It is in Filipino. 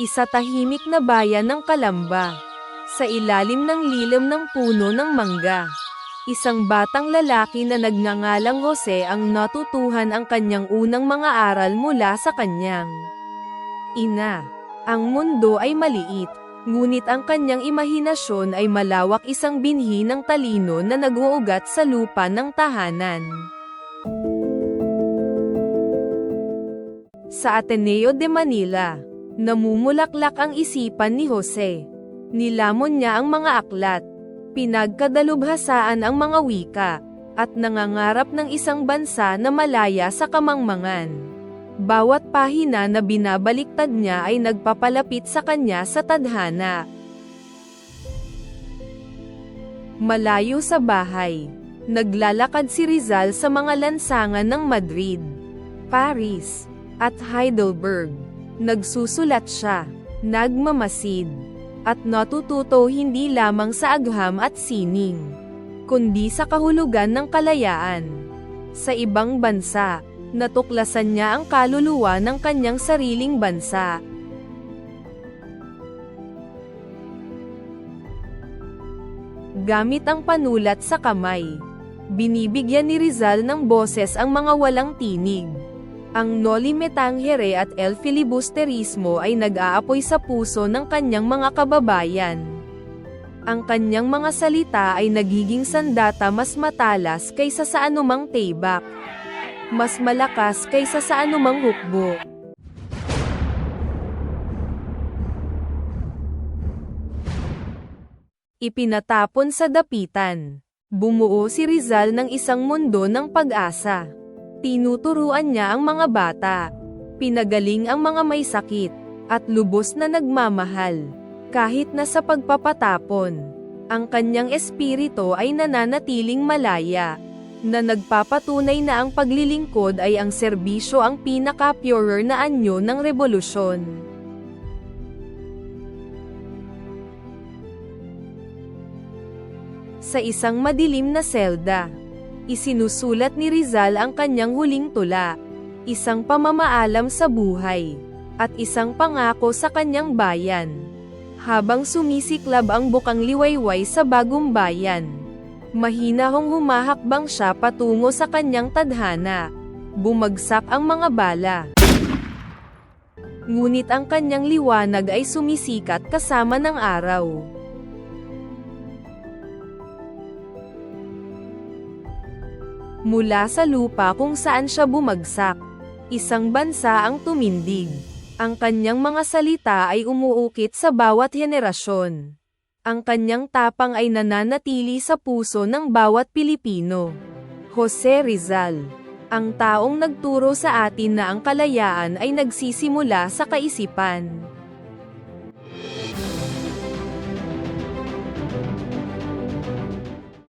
Isa tahimik na bayan ng Calamba. Sa ilalim ng lilim ng puno ng mangga. Isang batang lalaki na nagngangalang Jose ang natutuhan ang kanyang unang mga aral mula sa kanyang ina. Ang mundo ay maliit, ngunit ang kanyang imahinasyon ay malawak, isang binhi ng talino na nag-uugat sa lupa ng tahanan. Sa Ateneo de Manila, namumulaklak ang isipan ni Jose. Nilamon niya ang mga aklat, pinagkadalubhasaan ang mga wika, at nangangarap ng isang bansa na malaya sa kamangmangan. Bawat pahina na binabaliktad niya ay nagpapalapit sa kanya sa tadhana. Malayo sa bahay, naglalakad si Rizal sa mga lansangan ng Madrid, Paris, at Heidelberg. Nagsusulat siya, nagmamasid, at natututo hindi lamang sa agham at sining, kundi sa kahulugan ng kalayaan. Sa ibang bansa, natuklasan niya ang kaluluwa ng kanyang sariling bansa. Gamit ang panulat sa kamay, binibigyan ni Rizal ng boses ang mga walang tinig. Ang Noli Me Tangere at El Filibusterismo ay nag-aapoy sa puso ng kanyang mga kababayan. Ang kanyang mga salita ay nagiging sandata, mas matalas kaysa sa anumang taybak, mas malakas kaysa sa anumang hukbo. Ipinatapon sa dapitan, bumuo si Rizal ng isang mundo ng pag-asa. Tinuturuan niya ang mga bata, pinagaling ang mga may sakit, at lubos na nagmamahal. Kahit na sa pagpapatapon, ang kanyang espiritu ay nananatiling malaya, na nagpapatunay na ang paglilingkod ay ang serbisyo, ang pinaka-purer na anyo ng rebolusyon. Sa isang madilim na selda, isinusulat ni Rizal ang kanyang huling tula, isang pamamaalam sa buhay, at isang pangako sa kanyang bayan. Habang sumisiklab ang bukang liwayway sa bagong bayan, mahinahong humahakbang siya patungo sa kanyang tadhana. Bumagsak ang mga bala, ngunit ang kanyang liwanag ay sumisikat kasama ng araw. Mula sa lupa kung saan siya bumagsak, isang bansa ang tumindig. Ang kanyang mga salita ay umuukit sa bawat henerasyon. Ang kanyang tapang ay nananatili sa puso ng bawat Pilipino. Jose Rizal, ang taong nagturo sa atin na ang kalayaan ay nagsisimula sa kaisipan.